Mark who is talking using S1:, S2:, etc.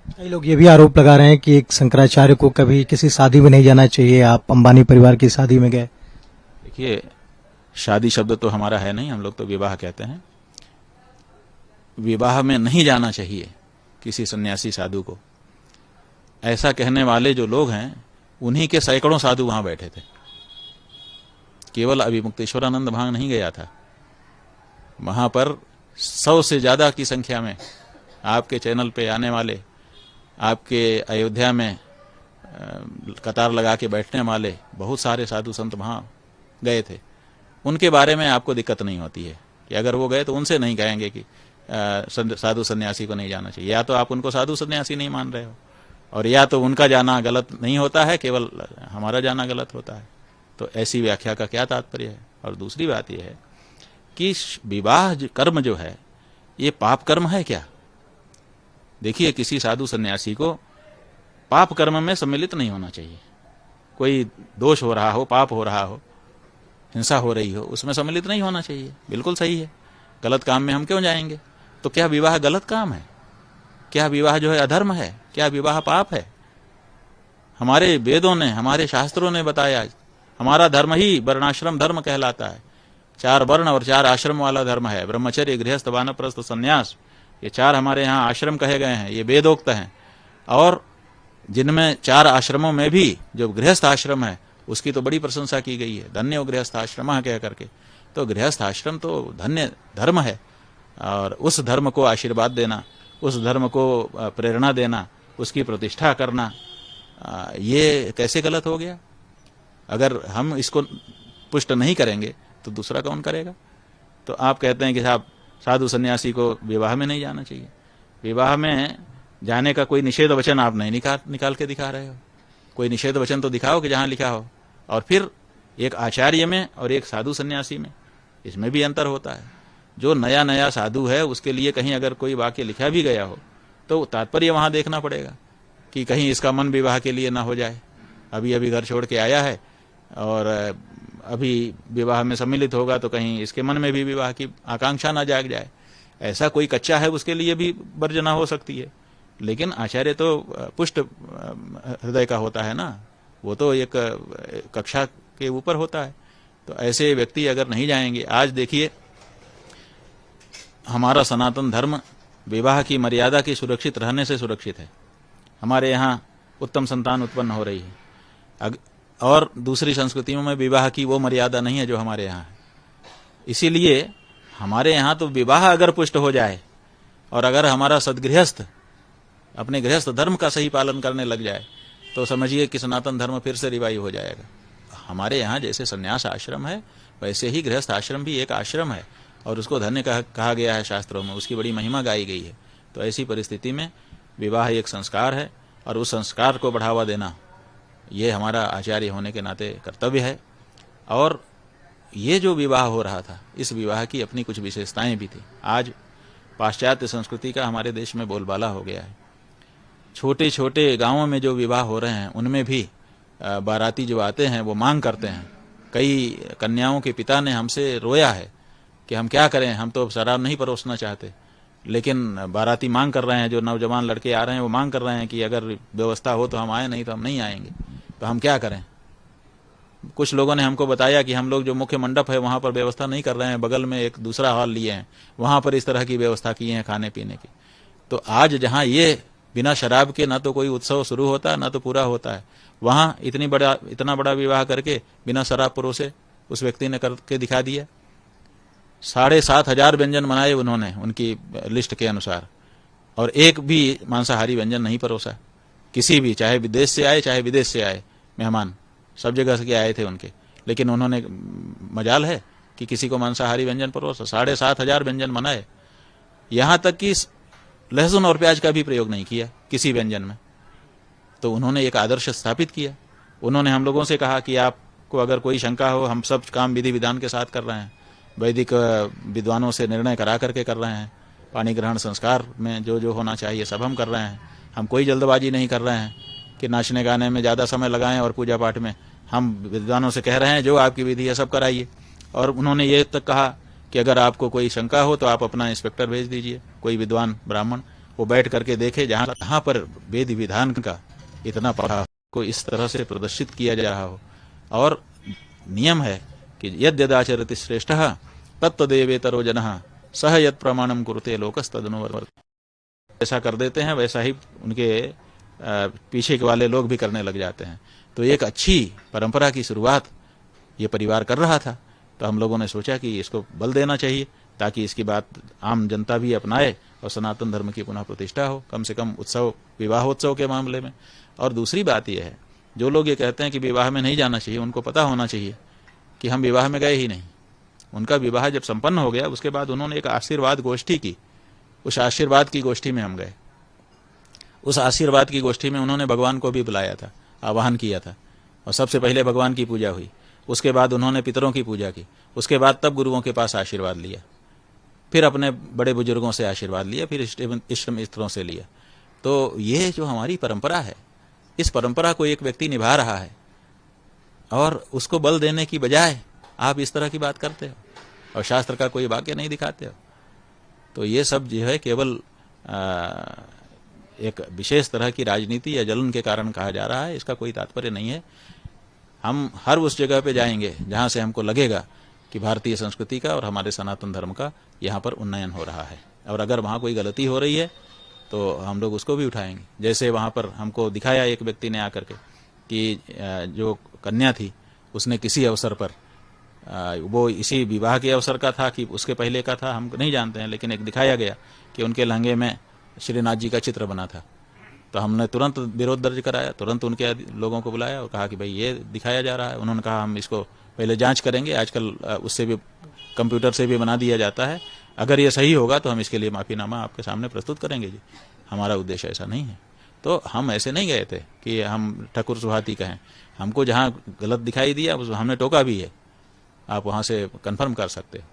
S1: कई लोग ये भी आरोप लगा रहे हैं कि एक शंकराचार्य को कभी किसी शादी में नहीं जाना चाहिए। आप अंबानी परिवार की शादी में गए।
S2: देखिए, शादी शब्द तो हमारा है नहीं, हम लोग तो विवाह कहते हैं। विवाह में नहीं जाना चाहिए किसी सन्यासी साधु को, ऐसा कहने वाले जो लोग हैं उन्हीं के सैकड़ों साधु वहां बैठे थे। केवल अभिमुक्तेश्वरानंद भांग नहीं गया था, वहां पर 100 से ज्यादा की संख्या में आपके चैनल पे आने वाले, आपके अयोध्या में कतार लगा के बैठने वाले बहुत सारे साधु संत वहां गए थे। उनके बारे में आपको दिक्कत नहीं होती है कि अगर वो गए तो उनसे नहीं कहेंगे कि साधु सन्यासी को नहीं जाना चाहिए। या तो आप उनको साधु सन्यासी नहीं मान रहे हो, और या तो उनका जाना गलत नहीं होता है, केवल हमारा जाना गलत होता है। तो ऐसी व्याख्या का क्या तात्पर्य है। और दूसरी बात यह है कि विवाह कर्म जो है ये पाप कर्म है क्या? देखिए, किसी साधु सन्यासी को पाप कर्म में सम्मिलित नहीं होना चाहिए। कोई दोष हो रहा हो, पाप हो रहा हो, हिंसा हो रही हो, उसमें सम्मिलित नहीं होना चाहिए। बिल्कुल सही है। गलत काम में हम क्यों जाएंगे? तो क्या विवाह गलत काम है? क्या विवाह जो है अधर्म है? क्या विवाह पाप है? हमारे वेदों ने, हमारे शास्त्रों ने बताया, हमारा धर्म ही वर्णाश्रम धर्म कहलाता है। 4 वर्ण और 4 आश्रम वाला धर्म है। ब्रह्मचर्य, गृहस्थ, वानप्रस्थ, संन्यास, ये 4 हमारे यहाँ आश्रम कहे गए हैं, ये वेदोक्त हैं। और जिनमें 4 आश्रमों में भी जो गृहस्थ आश्रम है उसकी तो बड़ी प्रशंसा की गई है, धन्य गृहस्थ आश्रम कह करके। तो गृहस्थ आश्रम तो धन्य धर्म है, और उस धर्म को आशीर्वाद देना, उस धर्म को प्रेरणा देना, उसकी प्रतिष्ठा करना, ये कैसे गलत हो गया? अगर हम इसको पुष्ट नहीं करेंगे तो दूसरा कौन करेगा? तो आप कहते हैं कि साहब साधु सन्यासी को विवाह में नहीं जाना चाहिए। विवाह में जाने का कोई निषेध वचन आप नहीं निकाल के दिखा रहे हो। कोई निषेध वचन तो दिखाओ कि जहां लिखा हो। और फिर एक आचार्य में और एक साधु सन्यासी में, इसमें भी अंतर होता है। जो नया नया साधु है उसके लिए कहीं अगर कोई वाक्य लिखा भी गया हो तो तात्पर्य वहां देखना पड़ेगा कि कहीं इसका मन विवाह के लिए ना हो जाए। अभी अभी घर छोड़ के आया है और अभी विवाह में सम्मिलित होगा तो कहीं इसके मन में भी विवाह की आकांक्षा ना जाग जाए। ऐसा कोई कच्चा है उसके लिए भी वर्जना हो सकती है। लेकिन आचार्य तो पुष्ट हृदय का होता है ना, वो तो एक कक्षा के ऊपर होता है। तो ऐसे व्यक्ति अगर नहीं जाएंगे, आज देखिए हमारा सनातन धर्म विवाह की मर्यादा की सुरक्षित रहने से सुरक्षित है। हमारे यहाँ उत्तम संतान उत्पन्न हो रही है, और दूसरी संस्कृतियों में विवाह की वो मर्यादा नहीं है जो हमारे यहाँ है। इसीलिए हमारे यहाँ तो विवाह अगर पुष्ट हो जाए और अगर हमारा सदगृहस्थ अपने गृहस्थ धर्म का सही पालन करने लग जाए तो समझिए कि सनातन धर्म फिर से रिवाइव हो जाएगा। हमारे यहाँ जैसे संन्यास आश्रम है वैसे ही गृहस्थ आश्रम भी एक आश्रम है, और उसको धन्य कहा गया है शास्त्रों में, उसकी बड़ी महिमा गाई गई है। तो ऐसी परिस्थिति में विवाह एक संस्कार है, और उस संस्कार को बढ़ावा देना ये हमारा आचार्य होने के नाते कर्तव्य है। और ये जो विवाह हो रहा था, इस विवाह की अपनी कुछ विशेषताएं भी थी। आज पाश्चात्य संस्कृति का हमारे देश में बोलबाला हो गया है। छोटे छोटे गांवों में जो विवाह हो रहे हैं उनमें भी बाराती जो आते हैं वो मांग करते हैं। कई कन्याओं के पिता ने हमसे रोया है कि हम क्या करें, हम तो शराब नहीं परोसना चाहते, लेकिन बाराती मांग कर रहे हैं, जो नौजवान लड़के आ रहे हैं वो मांग कर रहे हैं कि अगर व्यवस्था हो तो हम आए, नहीं तो हम नहीं आएंगे। तो हम क्या करें? कुछ लोगों ने हमको बताया कि हम लोग जो मुख्य मंडप है वहां पर व्यवस्था नहीं कर रहे हैं, बगल में एक दूसरा हॉल लिए हैं, वहां पर इस तरह की व्यवस्था की है खाने पीने की। तो आज जहां ये बिना शराब के ना तो कोई उत्सव शुरू होता है ना तो पूरा होता है, वहां इतना बड़ा विवाह करके बिना शराब परोसे उस व्यक्ति ने करके दिखा दिया। 7,500 व्यंजन बनाए उन्होंने उनकी लिस्ट के अनुसार, और एक भी मांसाहारी व्यंजन नहीं परोसा किसी भी, चाहे विदेश से आए चाहे विदेश से आए मेहमान, सब जगह से आए थे उनके। लेकिन उन्होंने मजाल है कि किसी को मांसाहारी व्यंजन परोसा। 7,500 व्यंजन बनाए, यहां तक कि लहसुन और प्याज का भी प्रयोग नहीं किया किसी व्यंजन में। तो उन्होंने एक आदर्श स्थापित किया। उन्होंने हम लोगों से कहा कि आपको अगर कोई शंका हो, हम सब काम विधि विधान के साथ कर रहे हैं, वैदिक विद्वानों से निर्णय करा करके कर रहे हैं, पानी ग्रहण संस्कार में जो जो होना चाहिए सब हम कर रहे हैं। हम कोई जल्दबाजी नहीं कर रहे हैं कि नाचने गाने में ज़्यादा समय लगाएं और पूजा पाठ में। हम विद्वानों से कह रहे हैं जो आपकी विधि है सब कराइए। और उन्होंने ये तक कहा कि अगर आपको कोई शंका हो तो आप अपना इंस्पेक्टर भेज दीजिए, कोई विद्वान ब्राह्मण, वो बैठ करके देखे जहां पर वेद विधान का इतना पढ़ा को इस तरह से प्रदर्शित किया जा रहा हो। और नियम है कि यद्यदाचरति श्रेष्ठः तत्तदेवेतरो जनः सह यत् प्रमाणम कुरुते लोकस्तदनुवर्तते। ऐसा कर देते हैं वैसा ही उनके पीछे के वाले लोग भी करने लग जाते हैं। तो एक अच्छी परंपरा की शुरुआत ये परिवार कर रहा था, तो हम लोगों ने सोचा कि इसको बल देना चाहिए ताकि इसकी बात आम जनता भी अपनाए और सनातन धर्म की पुनः प्रतिष्ठा हो, कम से कम उत्सव विवाहोत्सव के मामले में। और दूसरी बात यह है, जो लोग ये कहते हैं कि विवाह में नहीं जाना चाहिए, उनको पता होना चाहिए कि हम विवाह में गए ही नहीं। उनका विवाह जब संपन्न हो गया उसके बाद उन्होंने एक आशीर्वाद गोष्ठी की, उस आशीर्वाद की गोष्ठी में हम गए। उस आशीर्वाद की गोष्ठी में उन्होंने भगवान को भी बुलाया था, आवाहन किया था, और सबसे पहले भगवान की पूजा हुई, उसके बाद उन्होंने पितरों की पूजा की, उसके बाद तब गुरुओं के पास आशीर्वाद लिया, फिर अपने बड़े बुजुर्गों से आशीर्वाद लिया, फिर इष्ट मित्रों से लिया। तो ये जो हमारी परंपरा है, इस परंपरा को एक व्यक्ति निभा रहा है और उसको बल देने की बजाय आप इस तरह की बात करते हो और शास्त्र का कोई वाक्य नहीं दिखाते हो। तो ये सब जो है केवल एक विशेष तरह की राजनीति या जलन के कारण कहा जा रहा है, इसका कोई तात्पर्य नहीं है। हम हर उस जगह पे जाएंगे जहां से हमको लगेगा कि भारतीय संस्कृति का और हमारे सनातन धर्म का यहाँ पर उन्नयन हो रहा है, और अगर वहाँ कोई गलती हो रही है तो हम लोग उसको भी उठाएंगे। जैसे वहाँ पर हमको दिखाया एक व्यक्ति ने आकर के कि जो कन्या थी उसने किसी अवसर पर, वो इसी विवाह के अवसर का था कि उसके पहले का था हम नहीं जानते हैं, लेकिन एक दिखाया गया कि उनके लहंगे में श्रीनाथ जी का चित्र बना था। तो हमने तुरंत विरोध दर्ज कराया, तुरंत उनके लोगों को बुलाया और कहा कि भाई ये दिखाया जा रहा है। उन्होंने कहा हम इसको पहले जांच करेंगे, आजकल उससे भी कंप्यूटर से भी बना दिया जाता है, अगर ये सही होगा तो हम इसके लिए माफीनामा आपके सामने प्रस्तुत करेंगे जी। हमारा उद्देश्य ऐसा नहीं है। तो हम ऐसे नहीं गए थे कि हम ठकुर सुहाती कहें, हमको जहाँ गलत दिखाई दिया हमने टोका भी है, आप वहाँ से कन्फर्म कर सकते हो।